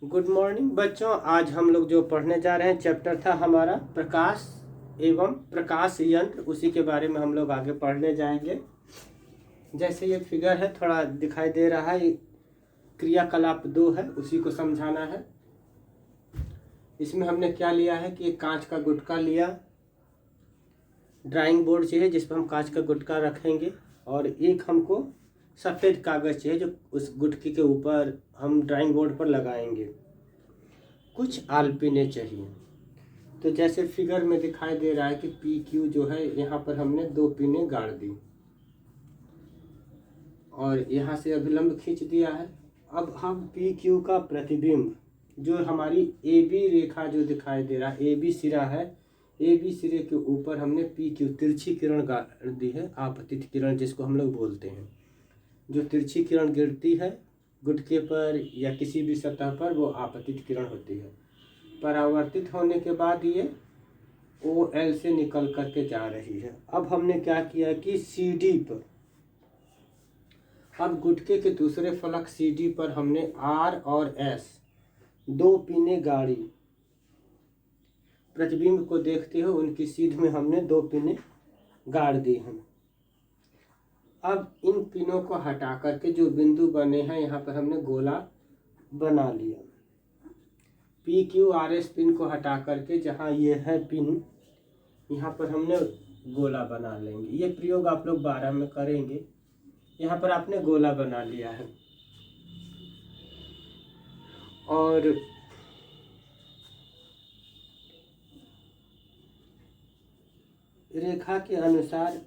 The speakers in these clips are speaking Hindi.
गुड मॉर्निंग बच्चों। आज हम लोग जो पढ़ने जा रहे हैं चैप्टर था हमारा प्रकाश एवं प्रकाश यंत्र, उसी के बारे में हम लोग आगे पढ़ने जाएंगे। जैसे ये फिगर है थोड़ा दिखाई दे रहा है, क्रियाकलाप 2 है, उसी को समझाना है। इसमें हमने क्या लिया है कि एक कांच का गुटका लिया, ड्राइंग बोर्ड चाहिए जिस पर हम कांच का गुटका रखेंगे, और एक हमको सफ़ेद कागज़ चाहिए जो उस गुटके के ऊपर हम ड्राइंग बोर्ड पर लगाएंगे। कुछ आलपीने चाहिए। तो जैसे फिगर में दिखाई दे रहा है कि पी क्यू जो है यहाँ पर हमने 2 पिने गाड़ दी और यहाँ से अभिलंब खींच दिया है। अब हम पी क्यू का प्रतिबिंब जो हमारी ए बी रेखा जो दिखाई दे रहा है, ए बी सिरा है, ए बी सिरे के ऊपर हमने पी क्यू तिरछी किरण गाड़ दी है, आपतित किरण जिसको हम लोग बोलते हैं। जो तिरछी किरण गिरती है गुटके पर या किसी भी सतह पर, वो आपतित किरण होती है। परावर्तित होने के बाद ये ओ एल से निकल करके जा रही है। अब हमने क्या किया कि सी डी पर, अब गुटके के दूसरे फलक सी डी पर हमने आर और एस 2 पिने गाड़ी। प्रतिबिंब को देखते हो उनकी सीध में हमने 2 पिने गाड़ दी हैं। अब इन पिनों को हटा करके जो बिंदु बने हैं यहाँ पर हमने गोला बना लिया। P Q R S pin को हटा करके जहाँ ये है पिन, यहाँ पर हमने गोला बना लेंगे। ये प्रयोग आप लोग 12 में करेंगे। यहाँ पर आपने गोला बना लिया है और रेखा के अनुसार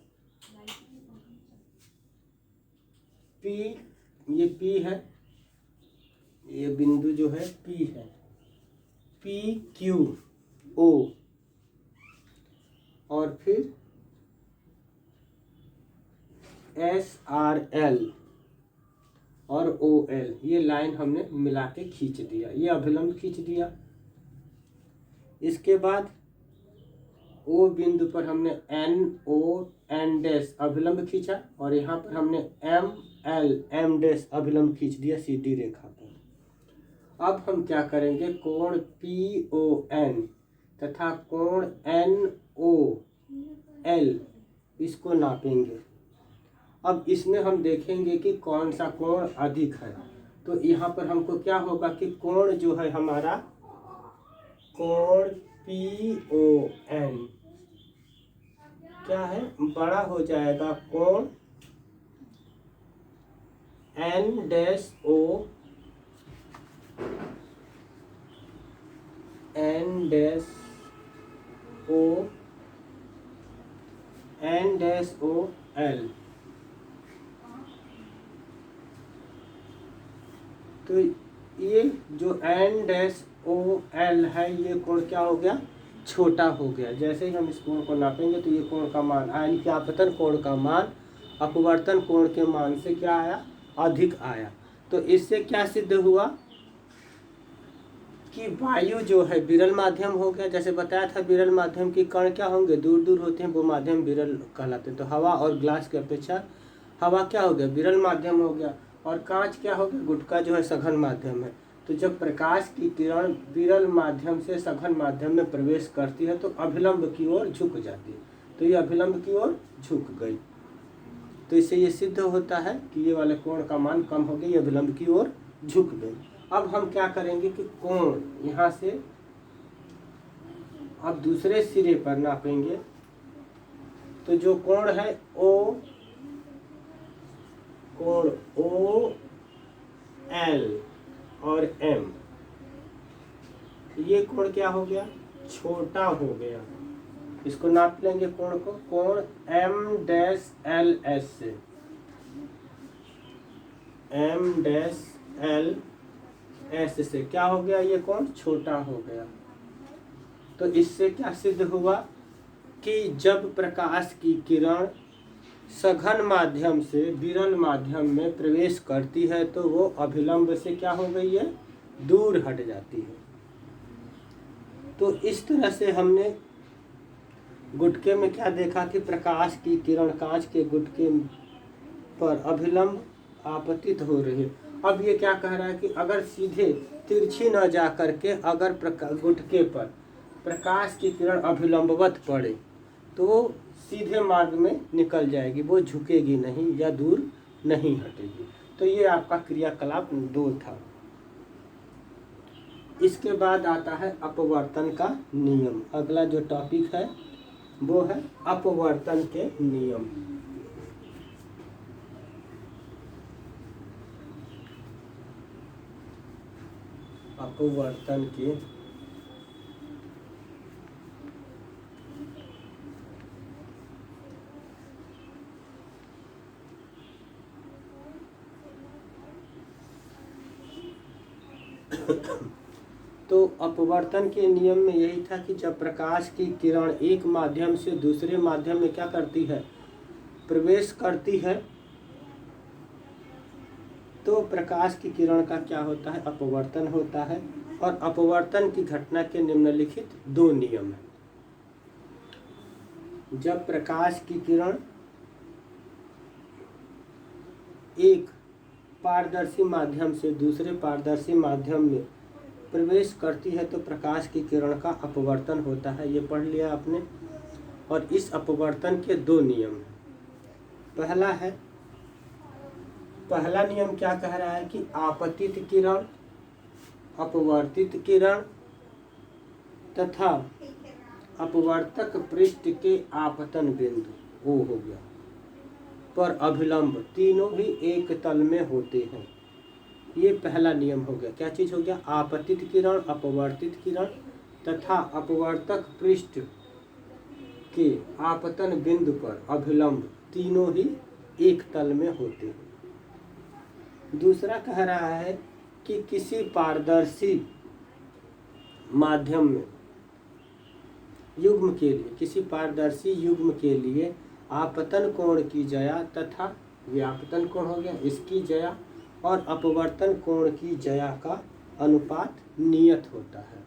पी, ये पी है, ये बिंदु जो है पी है, पी क्यू ओ, और फिर एस आर एल और ओ एल, ये लाइन हमने मिला के खींच दिया, ये अभिलंब खींच दिया। इसके बाद ओ बिंदु पर हमने एन ओ एन डैश अभिलंब खींचा और यहाँ पर हमने एम एल एम डैश अभिलंब खींच दिया सीधी रेखा पर। अब हम क्या करेंगे, कोण पी ओ एन तथा कोण एन ओ एल इसको नापेंगे। अब इसमें हम देखेंगे कि कौन सा कोण अधिक है। तो यहाँ पर हमको क्या होगा कि कोण जो है हमारा, कोण पी ओ एन क्या है, बड़ा हो जाएगा कोण N dash O, N dash O, N dash O L. तो ये जो एन डैश ओ एल है, ये कोण क्या हो गया, छोटा हो गया। जैसे ही हम इस कोण को नापेंगे तो ये कोण का मान यानी कि आपतन कोण का मान अपवर्तन कोण के मान से क्या आया, अधिक आया। तो इससे क्या सिद्ध हुआ कि वायु जो है विरल माध्यम हो गया। जैसे बताया था विरल माध्यम की कण क्या होंगे, दूर दूर होते हैं, वो माध्यम विरल कहलाते हैं। तो हवा और ग्लास की अपेक्षा हवा क्या हो गया, विरल माध्यम हो गया, और कांच क्या हो गया, गुटका जो है सघन माध्यम है। तो जब प्रकाश की किरण विरल माध्यम से सघन माध्यम में प्रवेश करती है तो अभिलंब की ओर झुक जाती है। तो ये अभिलंब की ओर झुक गई, तो इससे ये सिद्ध होता है कि ये वाले कोण का मान कम हो गया, ये अभिलंब की ओर झुक गई। अब हम क्या करेंगे कि कोण यहाँ से अब दूसरे सिरे पर नापेंगे। तो जो कोण है ओ, कोण ओ एल और एम, ये कोण क्या हो गया, छोटा हो गया। इसको नाप लेंगे कोण को, कोण एम डैश एल एस से, एम डैश एल एस से क्या हो गया, ये कोण छोटा हो गया। तो इससे क्या सिद्ध हुआ कि जब प्रकाश की किरण सघन माध्यम से विरल माध्यम में प्रवेश करती है तो वो अभिलंब से क्या हो गई है, दूर हट जाती है। तो इस तरह से हमने गुटके में क्या देखा कि प्रकाश की किरण कांच के गुटके पर अभिलंब आपतित हो रही है। अब ये क्या कह रहा है कि अगर सीधे तिरछी न जा करके अगर गुटके पर प्रकाश की किरण अभिलंबवत पड़े तो सीधे मार्ग में निकल जाएगी, वो झुकेगी नहीं या दूर नहीं हटेगी। तो ये आपका क्रियाकलाप 2 था। इसके बाद आता है अपवर्तन का नियम। अगला जो टॉपिक है वो है अपवर्तन के नियम। अपवर्तन के तो अपवर्तन के नियम में यही था कि जब प्रकाश की किरण एक माध्यम से दूसरे माध्यम में क्या करती है, प्रवेश करती है, तो प्रकाश की किरण का क्या होता है, अपवर्तन होता है। और अपवर्तन की घटना के निम्नलिखित 2 नियम हैं। जब प्रकाश की किरण एक पारदर्शी माध्यम से दूसरे पारदर्शी माध्यम में प्रवेश करती है तो प्रकाश की किरण का अपवर्तन होता है। ये पढ़ लिया आपने। और इस अपवर्तन के 2 नियम हैं। पहला नियम क्या कह रहा है कि आपतित किरण, अपवर्तित किरण तथा अपवर्तक पृष्ठ के आपतन बिंदु, वो हो गया, पर अभिलंब तीनों ही एक तल में होते हैं। ये पहला नियम हो गया। क्या चीज हो गया, आपतित किरण, अपवर्तित किरण तथा अपवर्तक पृष्ठ के आपतन बिंदु पर अभिलंब तीनों ही एक तल में होते हैं। दूसरा कह रहा है कि किसी पारदर्शी माध्यम में युग्म के लिए, किसी पारदर्शी युग्म के लिए आपतन कोण की जया तथा व्यापतन कोण हो गया इसकी जया और अपवर्तन कोण की जया का अनुपात नियत होता है।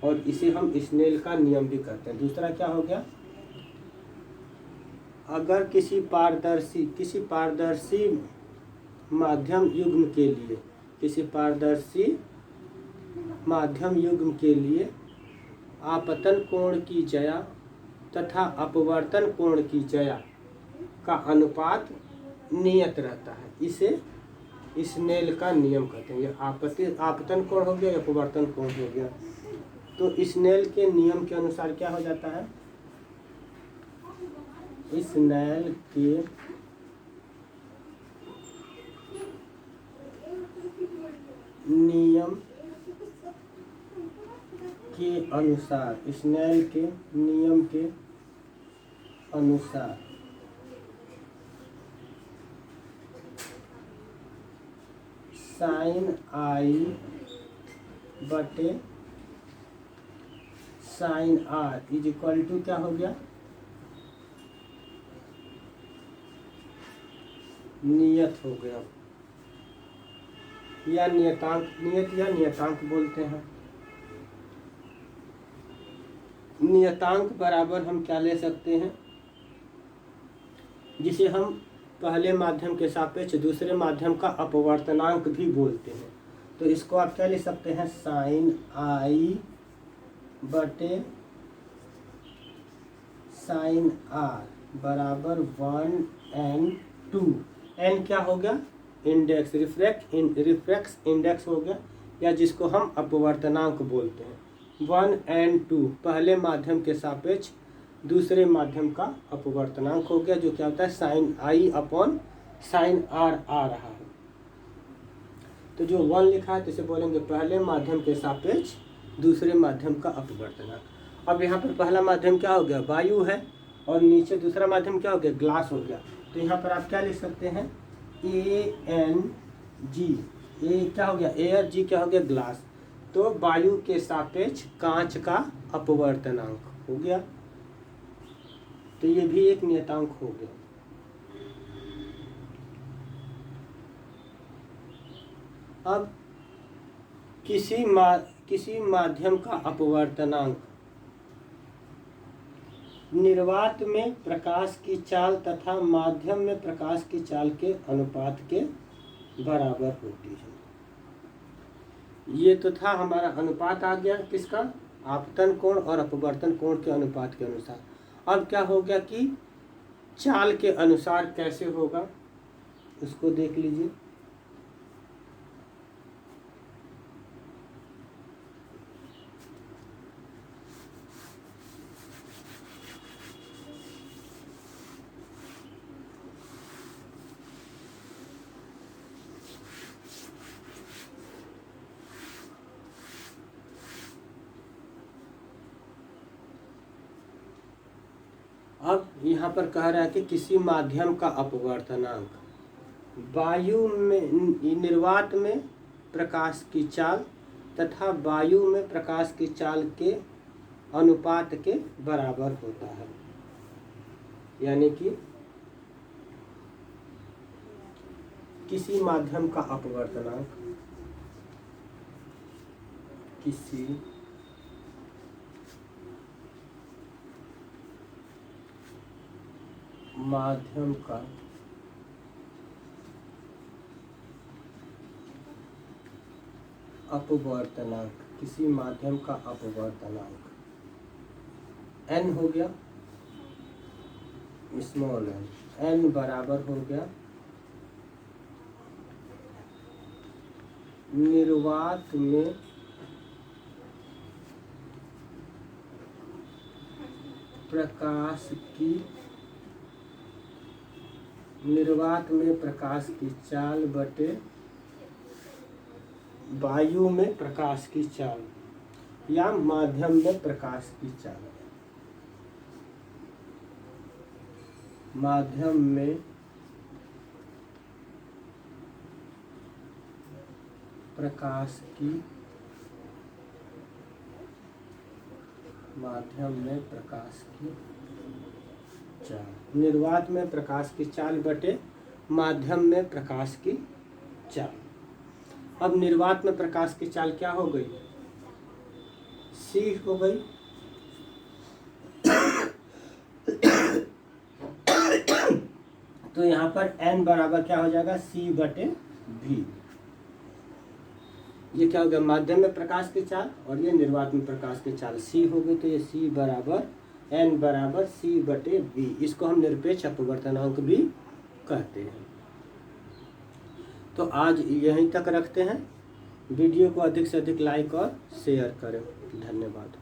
और इसे हम स्नेल का नियम भी कहते हैं। दूसरा क्या हो गया, अगर किसी पारदर्शी माध्यम युग्म के लिए, किसी पारदर्शी माध्यम युग्म के लिए आपतन कोण की जया तथा अपवर्तन कोण की जया का अनुपात नियत रहता है, इसे स्नेल का नियम कहते हैं। ये आपतन कोण हो गया, अपवर्तन कोण हो गया। तो स्नेल के नियम के अनुसार क्या हो जाता है, स्नेल के नियम के अनुसार, स्नेल के नियम के अनुसार साइन आई बटे sine r is equal to क्या हो गया, नियत हो गया, या नियतांक, नियत या नियतांक बोलते हैं। नियतांक बराबर हम क्या ले सकते हैं, जिसे हम पहले माध्यम के सापेक्ष दूसरे माध्यम का अपवर्तनांक भी बोलते हैं। तो इसको आप क्या ले सकते हैं, साइन आई बटे साइन आर बराबर 1n2। n क्या हो गया, इंडेक्स, रिफ्रैक्स इंडेक्स हो गया, या जिसको हम अपवर्तनांक बोलते हैं। 1n2 पहले माध्यम के सापेक्ष दूसरे माध्यम का अपवर्तनांक हो गया, जो क्या होता है, sign I upon sign R आ रहा है। तो जो 1 लिखा है तो इसे बोलेंगे पहले माध्यम के सापेक्ष दूसरे माध्यम का अपवर्तनांक। अब यहाँ पर पहला माध्यम क्या हो गया, वायु है, और नीचे दूसरा माध्यम क्या हो गया, ग्लास हो गया। तो यहाँ पर आप क्या लिख सकते हैं, ANG, ए क्या हो गया एयर, जी क्या हो गया ग्लास। तो वायु के सापेक्ष कांच का अपवर्तनांक हो गया, तो ये भी एक नियतांक हो गया। अब किसी माध्यम का अपवर्तनांक निर्वात में प्रकाश की चाल तथा माध्यम में प्रकाश की चाल के अनुपात के बराबर होती है। ये तो था हमारा अनुपात आ गया किसका, आपतन कोण और अपवर्तन कोण के अनुपात के अनुसार। अब क्या हो गया कि चाल के अनुसार कैसे होगा उसको देख लीजिए। अब यहाँ पर कह रहा है कि किसी माध्यम का अपवर्तनांक, वायु में निर्वात में प्रकाश की चाल तथा वायु में प्रकाश की चाल के अनुपात के बराबर होता है। यानी कि किसी माध्यम का अपवर्तनांक किसी माध्यम का अपवर्तनांक, किसी माध्यम का अपवर्तनांक n हो गया, स्मॉल n बराबर हो गया निर्वात में प्रकाश की चाल बटे वायु में प्रकाश की चाल या माध्यम में प्रकाश की चाल। माध्यम में प्रकाश की चाल, निर्वात में प्रकाश की चाल बटे माध्यम में प्रकाश की चाल। अब निर्वात में प्रकाश की चाल क्या हो गई, c हो गई। तो यहाँ पर n बराबर क्या हो जाएगा, c बटे v। ये क्या हो गया, माध्यम में प्रकाश की चाल और ये निर्वात में प्रकाश की चाल c हो गई। तो ये c बराबर n बराबर c बटे v। इसको हम निरपेक्ष अपवर्तनांक भी कहते हैं। तो आज यहीं तक रखते हैं। वीडियो को अधिक से अधिक लाइक और शेयर करें। धन्यवाद।